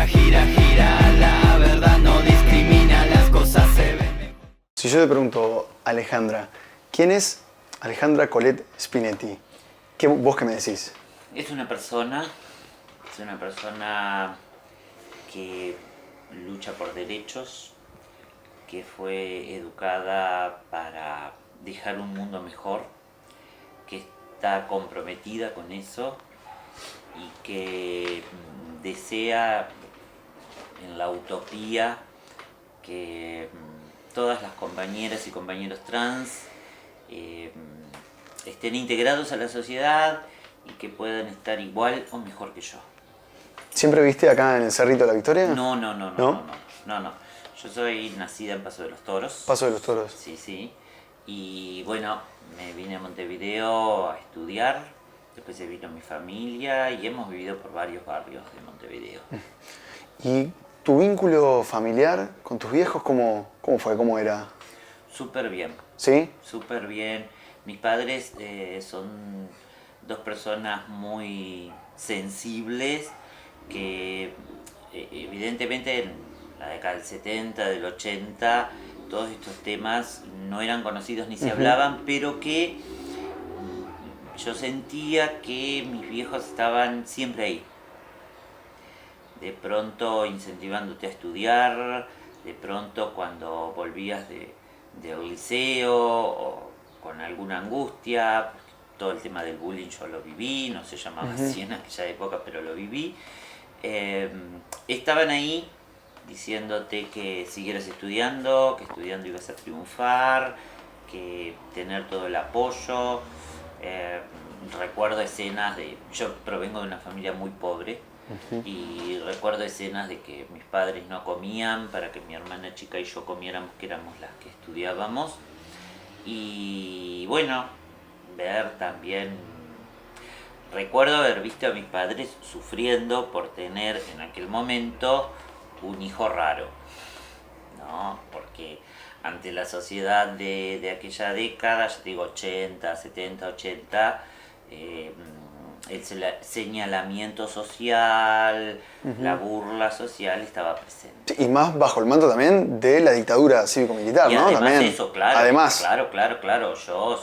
gira, gira, gira, la verdad no discrimina, las cosas se ven mejor. Si yo te pregunto, Alejandra, ¿quién es Alejandra Colette Spinetti? ¿Vos qué me decís? Es una persona que lucha por derechos, que fue educada para dejar un mundo mejor, que está comprometida con eso y que desea en la utopía que todas las compañeras y compañeros trans estén integrados a la sociedad y que puedan estar igual o mejor que yo. ¿Siempre viviste acá en el Cerrito de la Victoria? No. Yo soy nacida en Paso de los Toros. Paso de los Toros. Sí. Y bueno, me vine a Montevideo a estudiar, después se vino mi familia y hemos vivido por varios barrios de Montevideo. ¿Y tu vínculo familiar con tus viejos cómo fue? ¿Cómo era? Súper bien. ¿Sí? Súper bien. Mis padres son dos personas muy sensibles que evidentemente en la década del 70, del 80, todos estos temas no eran conocidos ni se hablaban, pero que yo sentía que mis viejos estaban siempre ahí. De pronto incentivándote a estudiar, de pronto cuando volvías del liceo o con alguna angustia, todo el tema del bullying yo lo viví, no se llamaba así en aquella época, pero lo viví. Estaban ahí diciéndote que siguieras estudiando, que estudiando ibas a triunfar, que tener todo el apoyo. Recuerdo escenas yo provengo de una familia muy pobre y recuerdo escenas de que mis padres no comían para que mi hermana chica y yo comiéramos, que éramos las que estudiábamos. Y bueno, ver también, recuerdo haber visto a mis padres sufriendo por tener en aquel momento un hijo raro, ¿no? Porque ante la sociedad de aquella década, ya digo 80, 70, 80, el señalamiento social, la burla social estaba presente. Sí, y más bajo el manto también de la dictadura cívico-militar, Y ¿no? además También. eso, claro. Además. Claro. Yo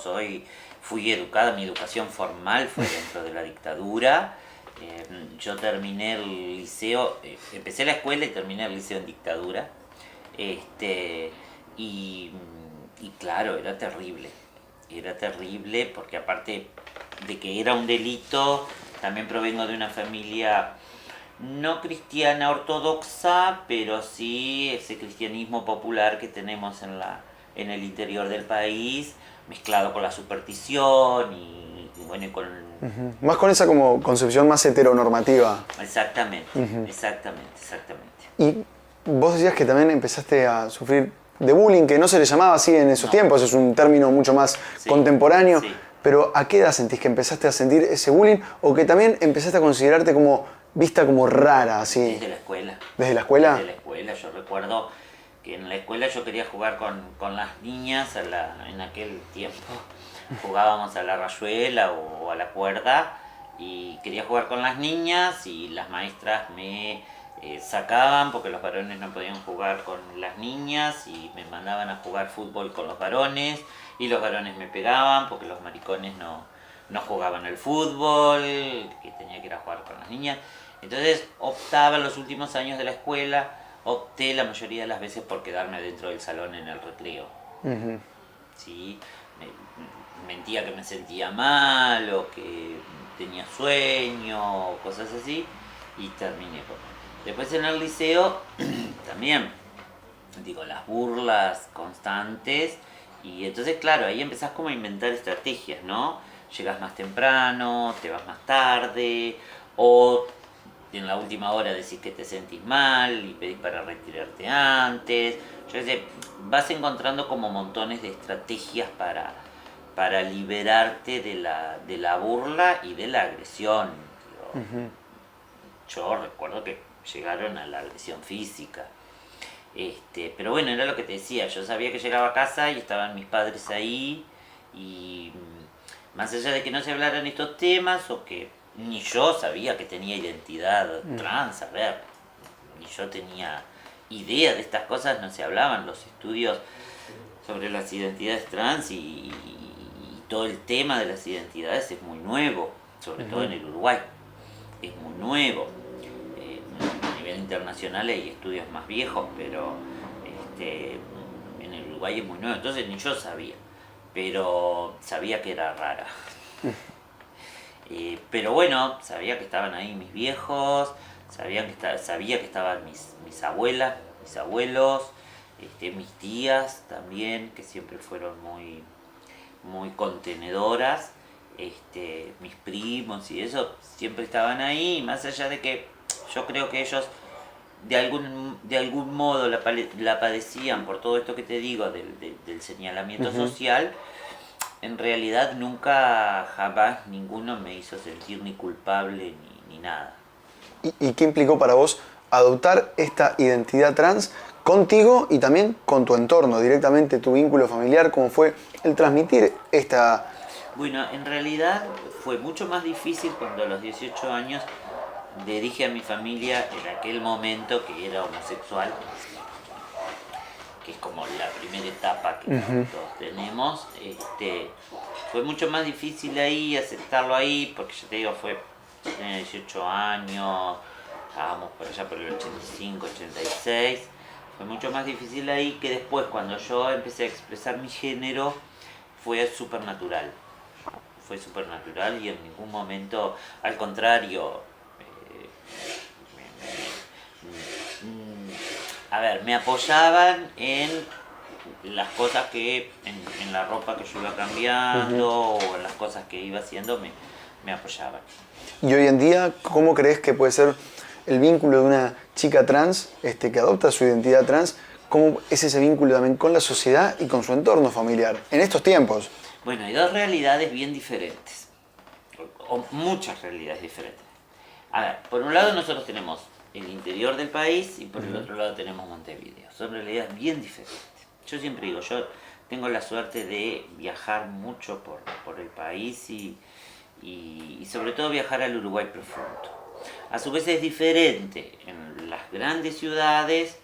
fui educada, mi educación formal fue dentro de la dictadura. Yo terminé el liceo, empecé la escuela y terminé el liceo en dictadura. Y claro, era terrible porque aparte de que era un delito, también provengo de una familia no cristiana ortodoxa, pero sí ese cristianismo popular que tenemos en el interior del país, mezclado con la superstición y bueno, y con... Más con esa como concepción más heteronormativa. Exactamente. Y vos decías que también empezaste a sufrir de bullying, que no se le llamaba así en esos tiempos, es un término mucho más contemporáneo. Sí. Pero ¿a qué edad sentís que empezaste a sentir ese bullying o que también empezaste a considerarte como vista como rara, así? Desde la escuela. ¿Desde la escuela? Desde la escuela. Yo recuerdo que en la escuela yo quería jugar con las niñas en aquel tiempo. Jugábamos a la rayuela o a la cuerda y quería jugar con las niñas y las maestras me sacaban porque los varones no podían jugar con las niñas y me mandaban a jugar fútbol con los varones y los varones me pegaban porque los maricones no jugaban al fútbol, que tenía que ir a jugar con las niñas. Entonces optaba en los últimos años de la escuela, opté la mayoría de las veces por quedarme dentro del salón en el recreo. ¿Sí? Mentía que me sentía mal o que tenía sueño o cosas así y terminé por... Después en el liceo también, las burlas constantes y entonces claro, ahí empezás como a inventar estrategias, ¿no? Llegas más temprano, te vas más tarde o en la última hora decís que te sentís mal y pedís para retirarte antes. Yo sé, vas encontrando como montones de estrategias para liberarte de la burla y de la agresión. Yo recuerdo que llegaron a la agresión física. Pero bueno, era lo que te decía, yo sabía que llegaba a casa y estaban mis padres ahí y más allá de que no se hablaran estos temas o que ni yo sabía que tenía identidad trans, a ver, ni yo tenía idea de estas cosas, no se hablaban. Los estudios sobre las identidades trans y todo el tema de las identidades es muy nuevo, sobre todo en el Uruguay, es muy nuevo. A nivel internacional hay estudios más viejos, pero en el Uruguay es muy nuevo, entonces ni yo sabía, pero sabía que era rara. Pero bueno, sabía que estaban ahí mis viejos, sabía que estaban mis abuelas, mis abuelos, mis tías también, que siempre fueron muy contenedoras, mis primos y eso, siempre estaban ahí, más allá de que yo creo que ellos de algún modo la padecían por todo esto que te digo del señalamiento social. En realidad nunca, jamás ninguno me hizo sentir ni culpable ni nada. ¿Y qué implicó para vos adoptar esta identidad trans contigo y también con tu entorno, directamente tu vínculo familiar? ¿Cómo fue el transmitir esta...? Bueno, en realidad fue mucho más difícil cuando a los 18 años le dije a mi familia en aquel momento que era homosexual, que es como la primera etapa que todos tenemos. Fue mucho más difícil ahí, aceptarlo ahí, porque ya te digo, tenía 18 años, estábamos por allá por el 85, 86. Fue mucho más difícil ahí que después, cuando yo empecé a expresar mi género, fue súper natural. Fue súper natural y en ningún momento, al contrario, me apoyaban en las cosas en la ropa que yo iba cambiando o en las cosas que iba haciendo, me apoyaban. Y hoy en día, ¿cómo crees que puede ser el vínculo de una chica trans que adopta su identidad trans? ¿Cómo es ese vínculo también con la sociedad y con su entorno familiar en estos tiempos? Bueno, hay dos realidades bien diferentes, o muchas realidades diferentes. A ver, por un lado nosotros tenemos el interior del país y por el otro lado tenemos Montevideo. Son realidades bien diferentes. Yo siempre digo, yo tengo la suerte de viajar mucho por el país y sobre todo viajar al Uruguay profundo. A su vez es diferente en las grandes ciudades,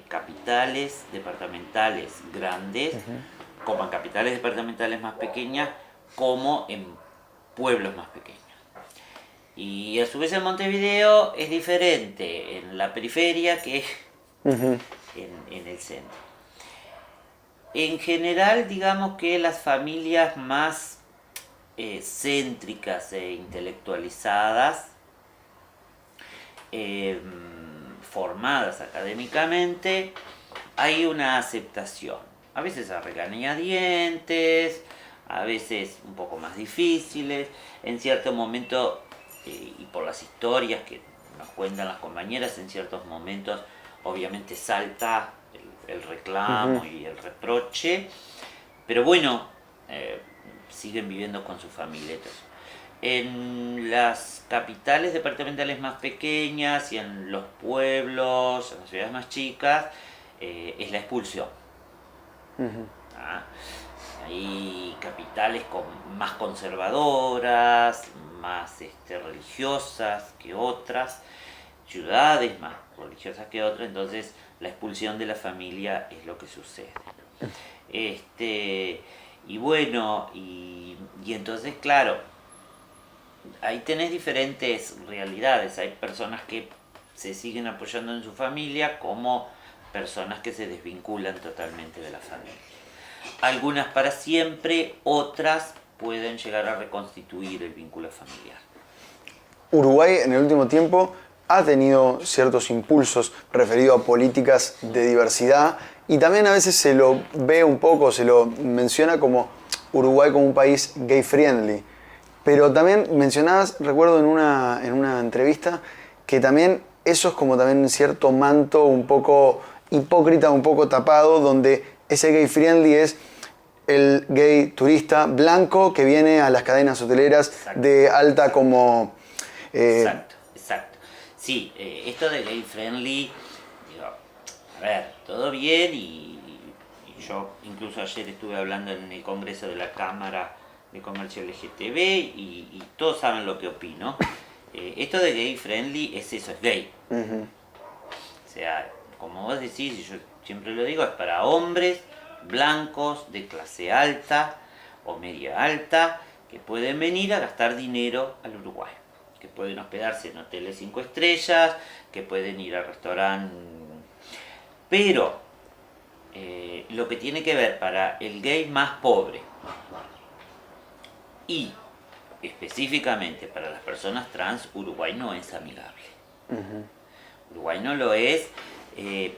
capitales departamentales grandes, como en capitales departamentales más pequeñas, como en pueblos más pequeños. Y a su vez en Montevideo es diferente en la periferia que en el centro. En general, digamos que las familias más céntricas e intelectualizadas, formadas académicamente, hay una aceptación. A veces a regañadientes, a veces un poco más difíciles, en cierto momento, y por las historias que nos cuentan las compañeras, en ciertos momentos obviamente salta el reclamo y el reproche, pero bueno, siguen viviendo con su familia. En las capitales departamentales más pequeñas y en los pueblos, en las ciudades más chicas, es la expulsión. Hay capitales más conservadoras, más religiosas que otras, ciudades más religiosas que otras, entonces la expulsión de la familia es lo que sucede. Y bueno, y entonces claro, ahí tenés diferentes realidades. Hay personas que se siguen apoyando en su familia como personas que se desvinculan totalmente de la familia. Algunas para siempre, otras pueden llegar a reconstituir el vínculo familiar. Uruguay en el último tiempo ha tenido ciertos impulsos referidos a políticas de diversidad y también a veces se lo ve un poco, se lo menciona como Uruguay como un país gay friendly. Pero también mencionabas, recuerdo en una entrevista, que también eso es como también cierto manto un poco hipócrita, un poco tapado, donde ese gay friendly es el gay turista blanco que viene a las cadenas hoteleras de alta como... Exacto. Sí, esto de gay friendly, digo, a ver, todo bien y yo incluso ayer estuve hablando en el Congreso de la Cámara de Comercio LGTB y todos saben lo que opino. Esto de gay friendly es eso, es gay. sea, como vos decís, y yo siempre lo digo, es para hombres blancos de clase alta o media alta que pueden venir a gastar dinero al Uruguay, que pueden hospedarse en hoteles 5 estrellas, que pueden ir al restaurante. Pero lo que tiene que ver para el gay más pobre y específicamente para las personas trans, Uruguay no es amigable. Uruguay no lo es.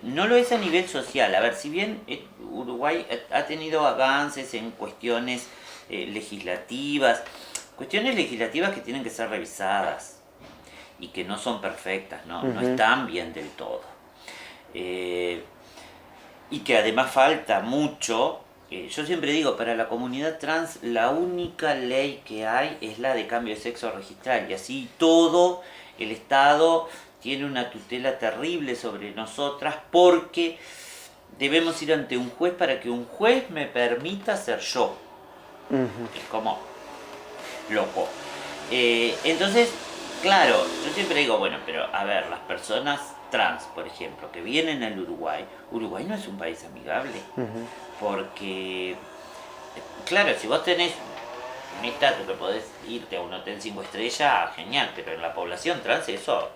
No lo es a nivel social. A ver, si bien Uruguay ha tenido avances en cuestiones legislativas que tienen que ser revisadas y que no son perfectas, ¿no? No están bien del todo. Y que además falta mucho. Yo siempre digo, para la comunidad trans la única ley que hay es la de cambio de sexo registral, y así todo el Estado tiene una tutela terrible sobre nosotras porque debemos ir ante un juez para que un juez me permita ser yo. Es como loco. Entonces, claro, yo siempre digo, bueno, pero a ver, las personas trans, por ejemplo, que vienen al Uruguay, Uruguay no es un país amigable. Porque, claro, si vos tenés un estatus que podés irte a un hotel 5 estrellas, genial, pero en la población trans eso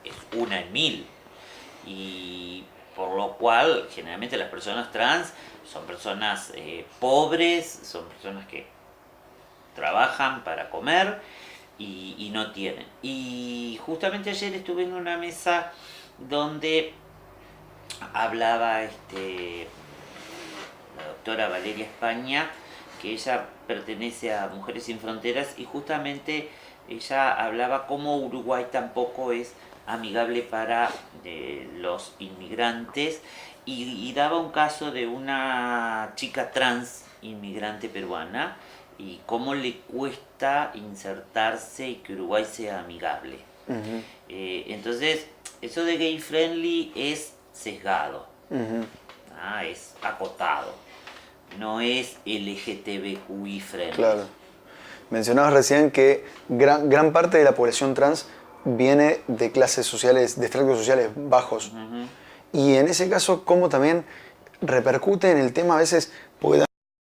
es 1 en 1000. Y por lo cual, generalmente las personas trans son personas pobres, son personas que trabajan para comer y no tienen. Y justamente ayer estuve en una mesa donde hablaba la doctora Valeria España, que ella pertenece a Mujeres Sin Fronteras, y justamente ella hablaba cómo Uruguay tampoco es amigable para los inmigrantes, y daba un caso de una chica trans inmigrante peruana y cómo le cuesta insertarse y que Uruguay sea amigable. Entonces, eso de gay friendly es sesgado, es acotado, no es LGTBQI friendly. Claro. Mencionabas recién que gran parte de la población trans viene de clases sociales, de estratos sociales bajos. Y en ese caso, ¿cómo también repercute en el tema a veces, porque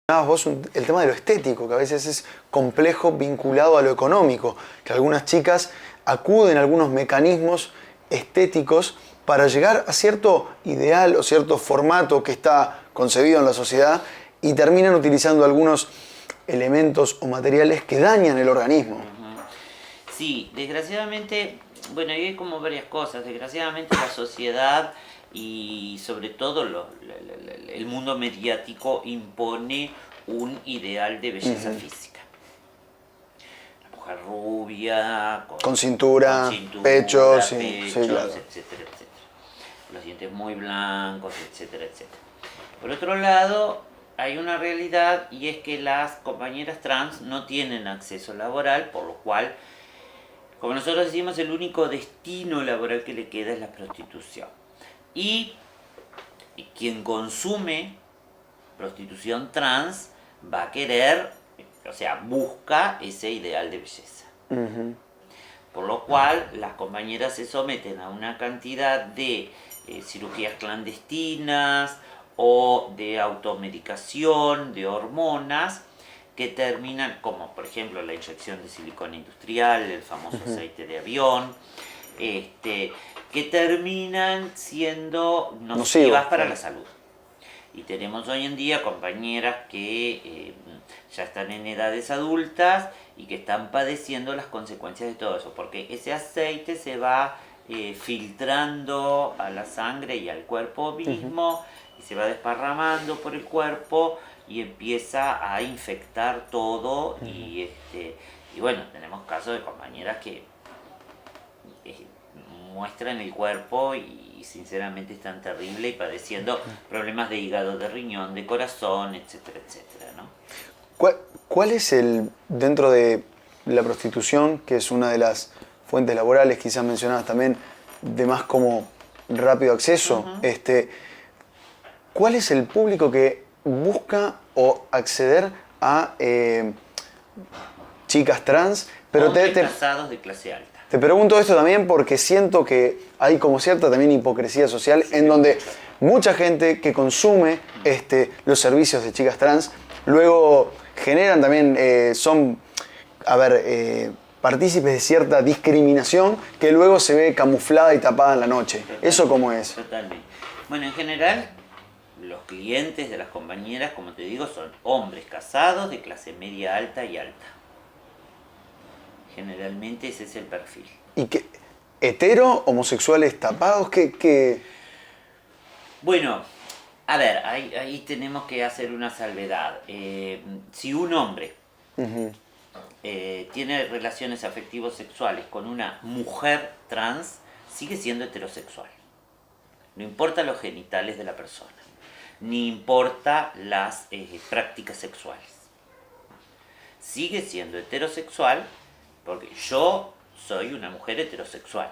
mencionabas vos el tema de lo estético, que a veces es complejo vinculado a lo económico, que algunas chicas acuden a algunos mecanismos estéticos para llegar a cierto ideal o cierto formato que está concebido en la sociedad y terminan utilizando algunos elementos o materiales que dañan el organismo. Sí, desgraciadamente, bueno, hay como varias cosas. Desgraciadamente la sociedad y sobre todo el mundo mediático impone un ideal de belleza física. La mujer rubia, con cintura, pechos, sí, claro, etcétera, etcétera. Los dientes muy blancos, etcétera, etcétera. Por otro lado, hay una realidad, y es que las compañeras trans no tienen acceso laboral, por lo cual, como nosotros decimos, el único destino laboral que le queda es la prostitución. Y quien consume prostitución trans va a querer, o sea, busca ese ideal de belleza. Por lo cual, las compañeras se someten a una cantidad de cirugías clandestinas o de automedicación, de hormonas, que terminan, como por ejemplo la inyección de silicona industrial, el famoso aceite de avión, que terminan siendo nocivas para la salud. Y tenemos hoy en día compañeras que ya están en edades adultas y que están padeciendo las consecuencias de todo eso, porque ese aceite se va filtrando a la sangre y al cuerpo mismo, y se va desparramando por el cuerpo y empieza a infectar todo. Y bueno, tenemos casos de compañeras que muestran el cuerpo y sinceramente están terribles y padeciendo problemas de hígado, de riñón, de corazón, etcétera, etcétera, ¿no? ¿Cuál es dentro de la prostitución, que es una de las fuentes laborales, quizás mencionadas también, de más como rápido acceso, ¿cuál es el público que busca o acceder a chicas trans, pero casados de clase alta? Te pregunto esto también porque siento que hay como cierta también hipocresía social en donde mucha gente que consume los servicios de chicas trans luego generan también, son, partícipes de cierta discriminación que luego se ve camuflada y tapada en la noche. Totalmente. ¿Eso cómo es? Totalmente. Bueno, en general, los clientes de las compañeras, como te digo, son hombres casados de clase media alta y alta. Generalmente ese es el perfil. ¿Y qué? ¿Hetero? ¿Homosexuales tapados? ¿Qué? Bueno, a ver, ahí tenemos que hacer una salvedad. Si un hombre tiene relaciones afectivos sexuales con una mujer trans, sigue siendo heterosexual. No importa los genitales de la persona, ni importa las prácticas sexuales. Sigue siendo heterosexual porque yo soy una mujer heterosexual.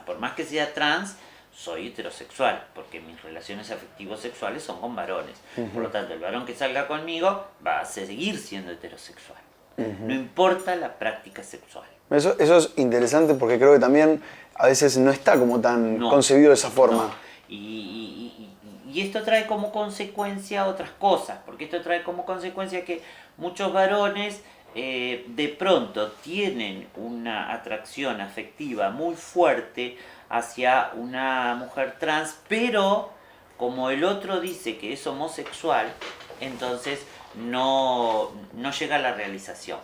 Por más que sea trans, soy heterosexual, porque mis relaciones afectivos sexuales son con varones. Por lo tanto, el varón que salga conmigo va a seguir siendo heterosexual. No importa la práctica sexual. Eso es interesante porque creo que también a veces no está como tan concebido de esa forma. No. Y esto trae como consecuencia otras cosas, porque esto trae como consecuencia que muchos varones de pronto tienen una atracción afectiva muy fuerte hacia una mujer trans, pero como el otro dice que es homosexual, entonces no llega a la realización.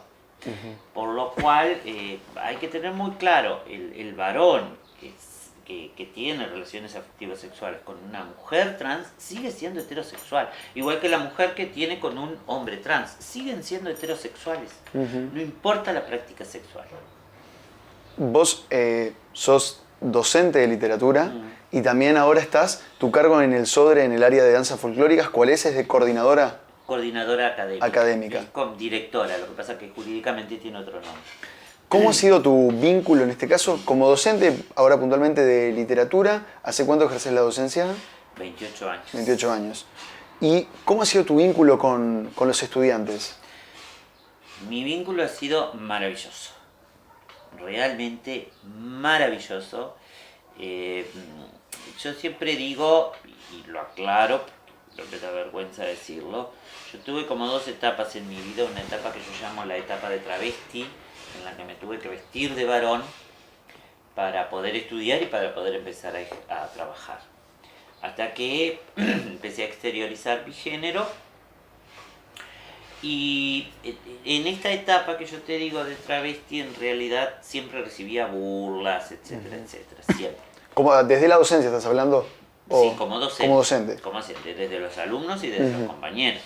Por lo cual hay que tener muy claro, el varón que tiene relaciones afectivas sexuales con una mujer trans sigue siendo heterosexual, igual que la mujer que tiene con un hombre trans, siguen siendo heterosexuales, no importa la práctica sexual. Vos sos docente de literatura y también ahora estás, tu cargo en el SODRE en el área de danzas folclóricas, ¿cuál es? ¿Es de coordinadora? Coordinadora académica. Es con directora, lo que pasa es que jurídicamente tiene otro nombre. ¿Cómo ha sido tu vínculo en este caso como docente, ahora puntualmente de literatura? ¿Hace cuánto ejerces la docencia? 28 años. 28 años. ¿Y cómo ha sido tu vínculo con los estudiantes? Mi vínculo ha sido maravilloso. Realmente maravilloso. Yo siempre digo, y lo aclaro, porque me da vergüenza decirlo, yo tuve como dos etapas en mi vida, una etapa que yo llamo la etapa de travesti, en la que me tuve que vestir de varón para poder estudiar y para poder empezar a trabajar. Hasta que empecé a exteriorizar mi género. Y en esta etapa que yo te digo de travesti, en realidad siempre recibía burlas, etcétera, etcétera, siempre. ¿Cómo, desde la docencia estás hablando? Sí, como docente. Como docente. Como docente, desde los alumnos y desde los compañeros.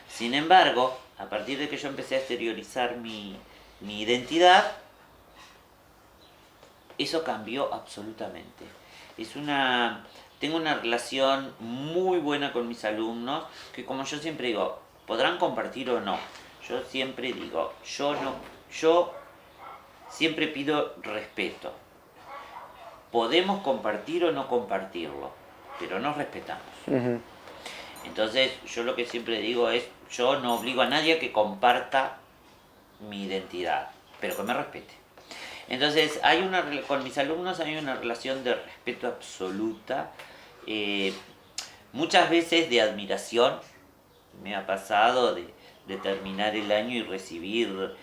Sin embargo, a partir de que yo empecé a exteriorizar mi identidad, eso cambió absolutamente. Tengo una relación muy buena con mis alumnos, que como yo siempre digo, podrán compartir o no. Yo siempre digo, yo siempre pido respeto. Podemos compartir o no compartirlo, pero nos respetamos. Entonces, yo lo que siempre digo es, yo no obligo a nadie a que comparta mi identidad, pero que me respete. Entonces, con mis alumnos hay una relación de respeto absoluta, muchas veces de admiración. Me ha pasado de terminar el año y recibir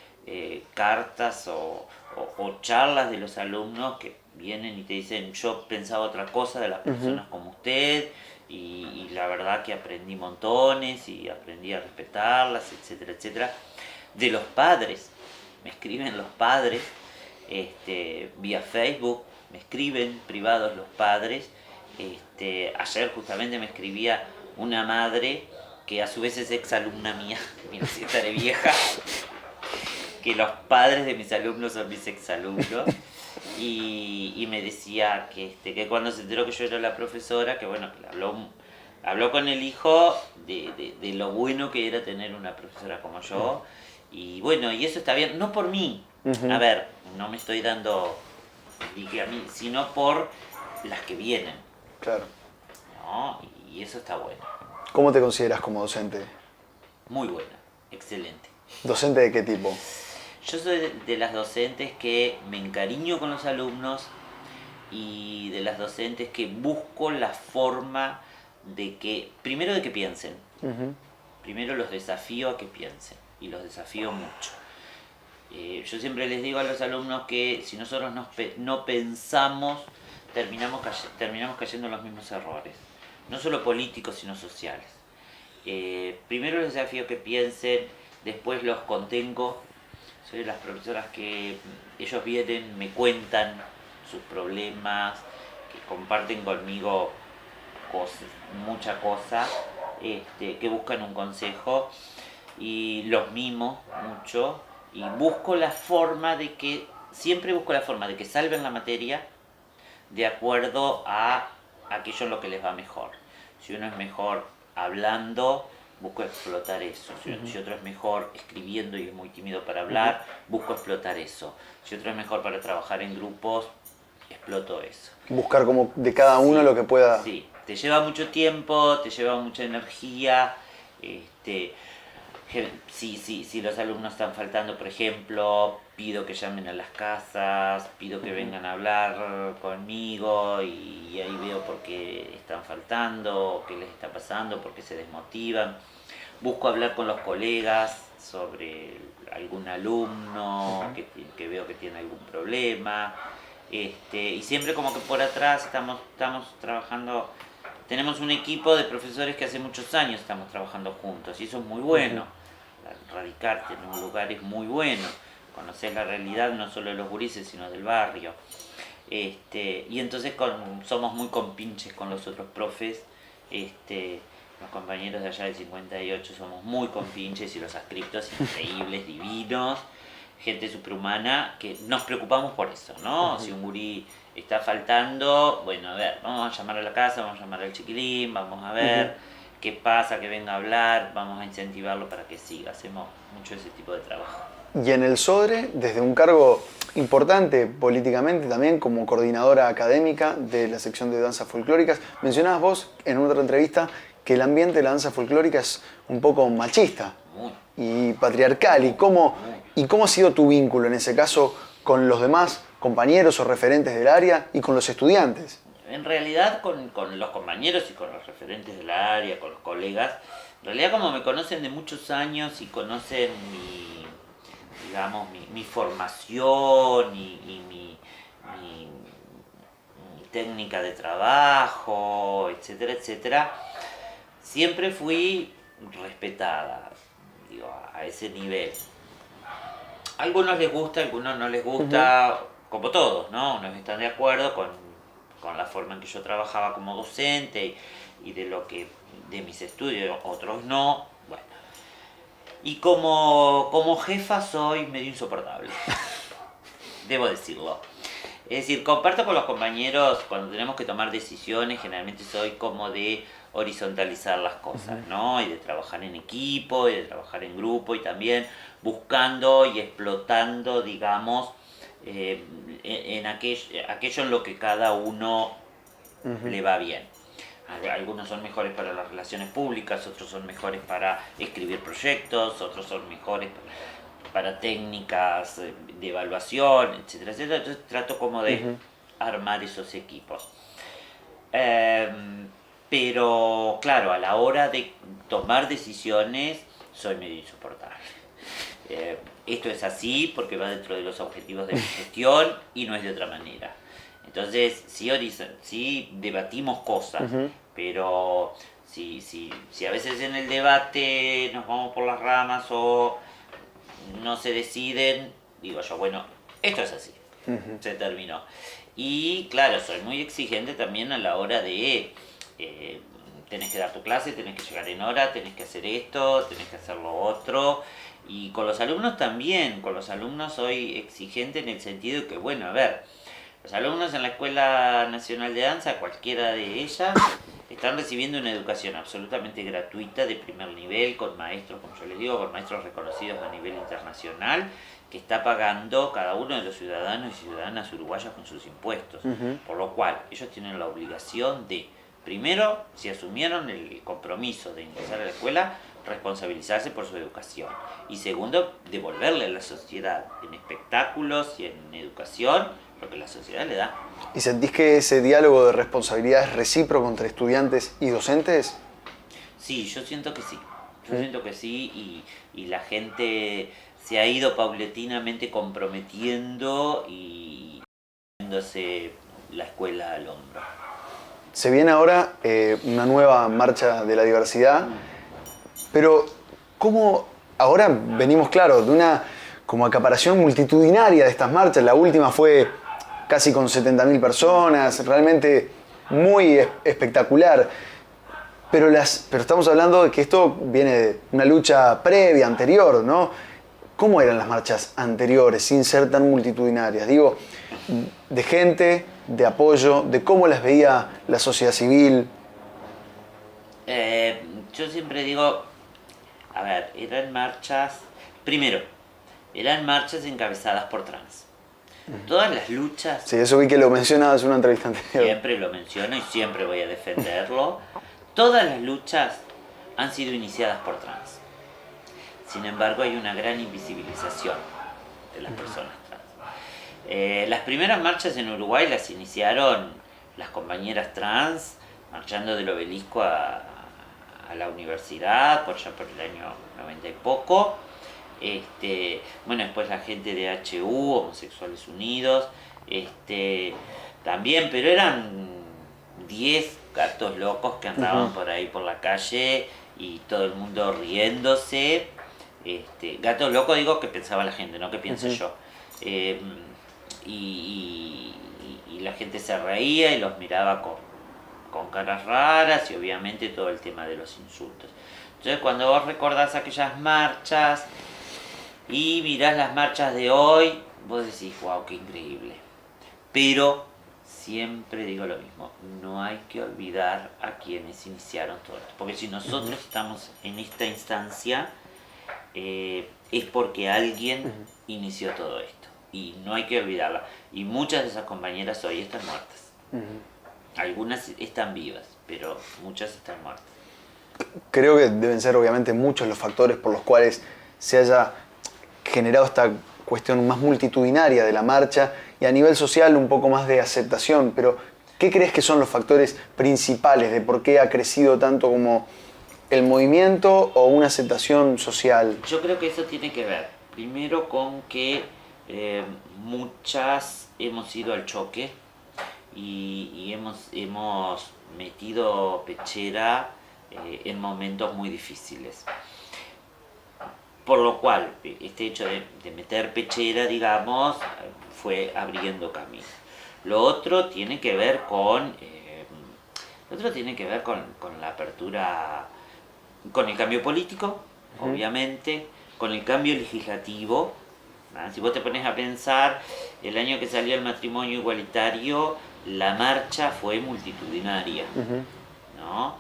cartas o charlas de los alumnos que vienen y te dicen, yo pensaba otra cosa de las personas como usted, y la verdad que aprendí montones y aprendí a respetarlas, etcétera, etcétera. De los padres, me escriben los padres, vía Facebook, me escriben privados los padres. Ayer justamente me escribía una madre que a su vez es exalumna mía, mira si estaré vieja, que los padres de mis alumnos son mis exalumnos, y me decía que cuando se enteró que yo era la profesora, que bueno, que habló con el hijo de lo bueno que era tener una profesora como yo, y bueno, y eso está bien, no por mí, a ver, no me estoy dando dique a mí, sino por las que vienen. Claro. ¿No? Y eso está bueno. ¿Cómo te consideras como docente? Muy buena, excelente. ¿Docente de qué tipo? Yo soy de las docentes que me encariño con los alumnos y de las docentes que busco la forma de que, primero de que piensen, primero los desafío a que piensen y los desafío mucho. Yo siempre les digo a los alumnos que si nosotros no pensamos, terminamos cayendo en los mismos errores, no solo políticos sino sociales. Primero les desafío que piensen, después los contengo. Soy de las profesoras que ellos vienen, me cuentan sus problemas, que comparten conmigo mucha cosa, que buscan un consejo y los mimo mucho y siempre busco la forma de que salven la materia de acuerdo a aquello en lo que les va mejor. Si uno es mejor hablando, busco explotar eso. Si otro es mejor escribiendo y es muy tímido para hablar, busco explotar eso. Si otro es mejor para trabajar en grupos, exploto eso. Buscar como de cada uno lo que pueda... Sí, te lleva mucho tiempo, te lleva mucha energía. Si los alumnos están faltando, por ejemplo, pido que llamen a las casas, pido que vengan a hablar conmigo y ahí veo por qué están faltando, qué les está pasando, por qué se desmotivan. Busco hablar con los colegas sobre algún alumno que veo que tiene algún problema. Y siempre como que por atrás estamos trabajando. Tenemos un equipo de profesores que hace muchos años estamos trabajando juntos y eso es muy bueno. Radicarte en un lugar es muy bueno. Conocer la realidad no solo de los gurises sino del barrio. Y entonces somos muy compinches con los otros profes. Los compañeros de allá del 58 somos muy compinches y los adscriptos increíbles, divinos. Gente superhumana que nos preocupamos por eso, ¿no? Si un gurí está faltando, bueno, a ver, vamos a llamar a la casa, vamos a llamar al chiquilín, vamos a ver qué pasa, que venga a hablar, vamos a incentivarlo para que siga. Hacemos mucho ese tipo de trabajo. Y en el SODRE, desde un cargo importante políticamente, también como coordinadora académica de la sección de danzas folclóricas, mencionabas vos en otra entrevista que el ambiente de la danza folclórica es un poco machista y patriarcal. ¿Y cómo ha sido tu vínculo en ese caso con los demás compañeros o referentes del área y con los estudiantes? En realidad con los compañeros y con los referentes del área, con los colegas, en realidad como me conocen de muchos años y conocen mi formación y mi técnica de trabajo, etcétera, etcétera, siempre fui respetada, a ese nivel. A algunos les gusta, a algunos no les gusta, como todos, ¿no? Unos están de acuerdo con la forma en que yo trabajaba como docente y de mis estudios, otros no. Bueno. Y como jefa soy medio insoportable, debo decirlo. Es decir, comparto con los compañeros cuando tenemos que tomar decisiones, generalmente soy como de horizontalizar las cosas, ¿no? Y de trabajar en equipo, y de trabajar en grupo, y también buscando y explotando, digamos, en aquello en lo que cada uno le va bien. Algunos son mejores para las relaciones públicas, otros son mejores para escribir proyectos, otros son mejores para técnicas de evaluación, etcétera, etcétera. Entonces trato como de armar esos equipos. Pero claro, a la hora de tomar decisiones soy medio insoportable. Esto es así porque va dentro de los objetivos de mi gestión y no es de otra manera. Entonces, sí debatimos cosas, pero si a veces en el debate nos vamos por las ramas o no se deciden, digo yo, bueno, esto es así, se terminó. Y claro, soy muy exigente también a la hora de tenés que dar tu clase, tenés que llegar en hora, tenés que hacer esto, tenés que hacer lo otro. Y con los alumnos también, con los alumnos soy exigente en el sentido de que, bueno, a ver, los alumnos en la Escuela Nacional de Danza, cualquiera de ellas, están recibiendo una educación absolutamente gratuita de primer nivel, con maestros, como yo les digo, con maestros reconocidos a nivel internacional, que está pagando cada uno de los ciudadanos y ciudadanas uruguayos con sus impuestos. Por lo cual, ellos tienen la obligación de, primero, si asumieron el compromiso de ingresar a la escuela, responsabilizarse por su educación. Y segundo, devolverle a la sociedad en espectáculos y en educación lo que la sociedad le da. ¿Y sentís que ese diálogo de responsabilidad es recíproco entre estudiantes y docentes? Sí, yo siento que sí. Yo siento que sí y la gente se ha ido paulatinamente comprometiendo y poniéndose la escuela al hombro. Se viene ahora una nueva marcha de la diversidad, pero ¿cómo ahora venimos, claro, de una como acaparación multitudinaria de estas marchas? La última fue casi con 70.000 personas, realmente muy espectacular. Pero estamos hablando de que esto viene de una lucha previa, anterior, ¿no? ¿Cómo eran las marchas anteriores, sin ser tan multitudinarias? Digo, de gente, de apoyo, de cómo las veía la sociedad civil. Yo siempre digo, a ver, eran marchas encabezadas por trans. Todas las luchas, Sí, eso vi que lo mencionabas en una entrevista anterior. siempre lo menciono y siempre voy a defenderlo, todas las luchas han sido iniciadas por trans. Sin embargo, hay una gran invisibilización de las personas trans. Las primeras marchas en Uruguay las iniciaron las compañeras trans, marchando del Obelisco a la universidad, por allá por el año 90 y poco. Bueno, después la gente de HU, Homosexuales Unidos, también, pero eran 10 gatos locos que andaban por ahí por la calle y todo el mundo riéndose. Gatos locos digo que pensaba la gente, no que piense yo. Y la gente se reía y los miraba con caras raras y obviamente todo el tema de los insultos. Entonces cuando vos recordás aquellas marchas y mirás las marchas de hoy, vos decís, wow, qué increíble. Pero siempre digo lo mismo, no hay que olvidar a quienes iniciaron todo esto. Porque si nosotros estamos en esta instancia, es porque alguien inició todo esto. Y no hay que olvidarla. Y muchas de esas compañeras hoy están muertas. Algunas están vivas, pero muchas están muertas. Creo que deben ser obviamente muchos los factores por los cuales se haya generado esta cuestión más multitudinaria de la marcha y a nivel social un poco más de aceptación, pero ¿qué crees que son los factores principales de por qué ha crecido tanto como el movimiento o una aceptación social? Yo creo que eso tiene que ver primero con que muchas hemos ido al choque y hemos metido pechera en momentos muy difíciles. Por lo cual, este hecho de meter pechera, digamos, fue abriendo camino. Lo otro tiene que ver con la apertura, con el cambio político, obviamente, con el cambio legislativo. ¿No? Si vos te pones a pensar, el año que salió el matrimonio igualitario, la marcha fue multitudinaria, ¿no?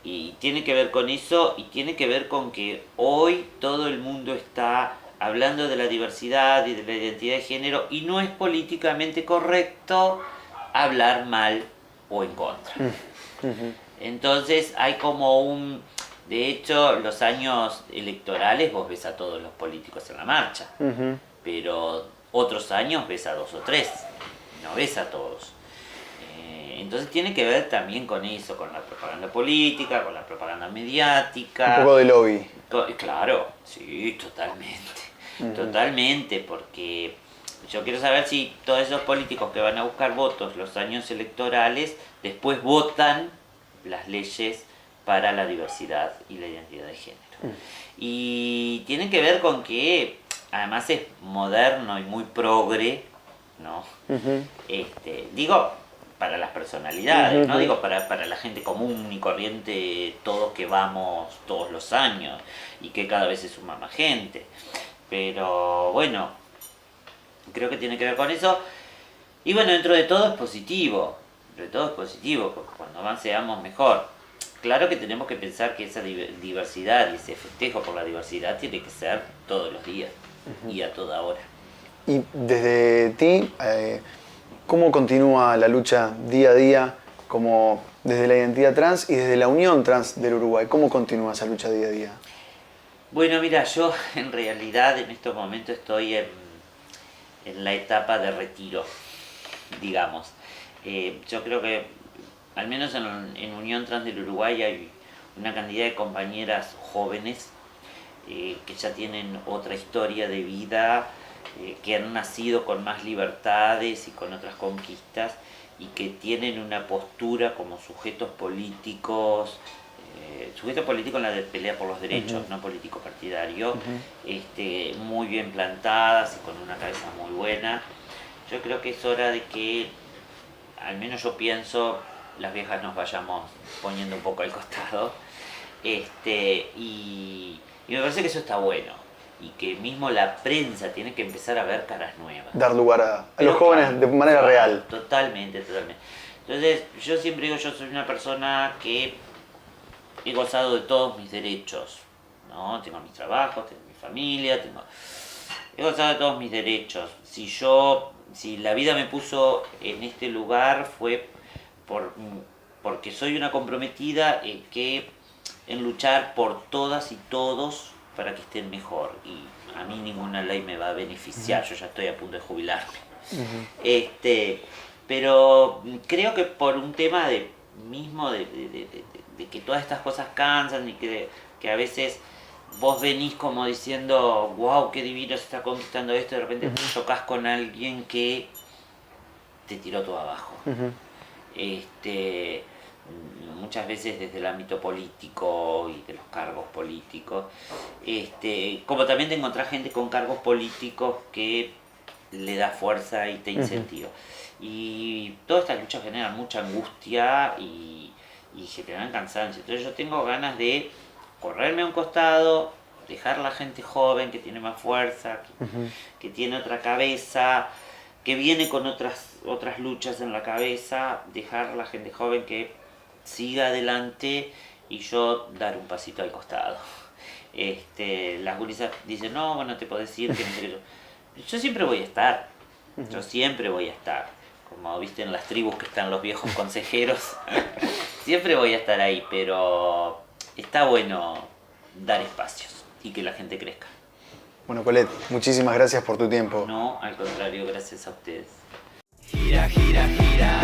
Y tiene que ver con eso y tiene que ver con que hoy todo el mundo está hablando de la diversidad y de la identidad de género y no es políticamente correcto hablar mal o en contra. Entonces hay como de hecho, los años electorales vos ves a todos los políticos en la marcha, pero otros años ves a 2 o 3, no ves a todos. Entonces tiene que ver también con eso, con la propaganda política, con la propaganda mediática. Un poco de lobby. Claro, sí, totalmente, porque yo quiero saber si todos esos políticos que van a buscar votos los años electorales después votan las leyes para la diversidad y la identidad de género. Y tiene que ver con que además es moderno y muy progre, ¿no? Digo, para las personalidades, no digo para la gente común y corriente, todos que vamos todos los años y que cada vez se suma más gente. Pero bueno, creo que tiene que ver con eso. Y bueno, dentro de todo es positivo, porque cuando avancemos mejor. Claro que tenemos que pensar que esa diversidad y ese festejo por la diversidad tiene que ser todos los días y a toda hora. Y desde ti, ¿cómo continúa la lucha día a día como desde la identidad trans y desde la unión trans del Uruguay? ¿Cómo continúa esa lucha día a día? Bueno, mira, yo en realidad en estos momentos estoy en la etapa de retiro, digamos. Yo creo que, al menos en Unión Trans del Uruguay, hay una cantidad de compañeras jóvenes que ya tienen otra historia de vida, que han nacido con más libertades y con otras conquistas, y que tienen una postura como sujetos políticos en la de pelea por los derechos, no político partidario, muy bien plantadas y con una cabeza muy buena. Yo creo que es hora de que, al menos yo pienso, las viejas nos vayamos poniendo un poco al costado, y me parece que eso está bueno, y que mismo la prensa tiene que empezar a ver caras nuevas. Dar lugar a los jóvenes de manera real. Totalmente. Entonces, yo siempre digo, yo soy una persona que he gozado de todos mis derechos, ¿no? Tengo mis trabajos, tengo mi familia, he gozado de todos mis derechos. Si la vida me puso en este lugar fue porque soy una comprometida en luchar por todas y todos para que estén mejor. Y a mí ninguna ley me va a beneficiar, yo ya estoy a punto de jubilarme. Pero creo que por un tema de que todas estas cosas cansan y que a veces vos venís como diciendo, wow, qué divino se está conquistando esto, y de repente te chocas con alguien que te tiró todo abajo. Muchas veces desde el ámbito político y de los cargos políticos, como también te encontrás gente con cargos políticos que le da fuerza y te incentiva. Y todas estas luchas generan mucha angustia y generan cansancio. Entonces yo tengo ganas de correrme a un costado, dejar la gente joven que tiene más fuerza, que tiene otra cabeza, que viene con otras luchas en la cabeza, dejar la gente joven que siga adelante y yo dar un pasito al costado. Las gurisas dicen, no, bueno, te podés ir, que no sé qué. Yo siempre voy a estar, como viste en las tribus que están los viejos consejeros, siempre voy a estar ahí, pero está bueno dar espacios y que la gente crezca. Bueno, Colette, muchísimas gracias por tu tiempo. No, al contrario, gracias a ustedes. Gira, gira, gira.